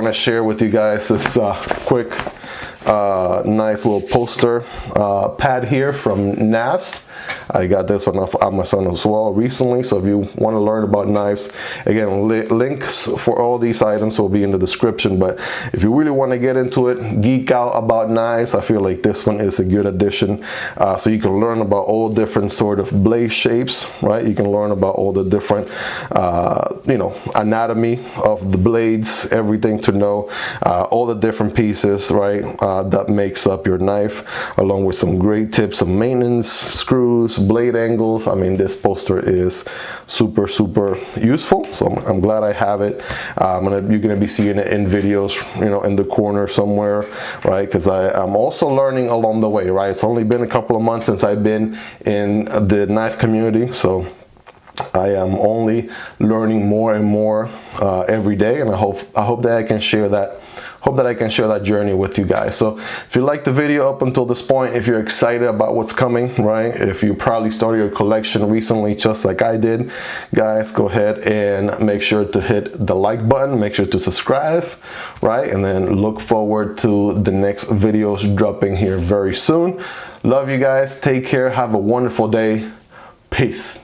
want to share with you guys this quick nice little poster pad here from Knafs. I got this one off Amazon as well recently, so if you want to learn about knives, again, links for all these items will be in the description. But if you really want to get into it, geek out about knives, I feel like this one is a good addition. So you can learn about all different sort of blade shapes, right? You can learn about all the different you know, anatomy of the blades, everything to know, all the different pieces, right, that makes up your knife, along with some great tips of maintenance, screws, blade angles. I mean, this poster is super useful, so I'm glad I have it. You're gonna be seeing it in videos, you know, in the corner somewhere, right? Because I'm also learning along the way, right? It's only been a couple of months since I've been in the knife community, so I am only learning more and more every day, and I hope that I can share that. Hope that I can share that journey with you guys. So if you liked the video up until this point, if you're excited about what's coming, right, if you probably started your collection recently just like I did, guys, go ahead and make sure to hit the like button, make sure to subscribe, right, and then look forward to the next videos dropping here very soon. Love you guys, take care, have a wonderful day, peace.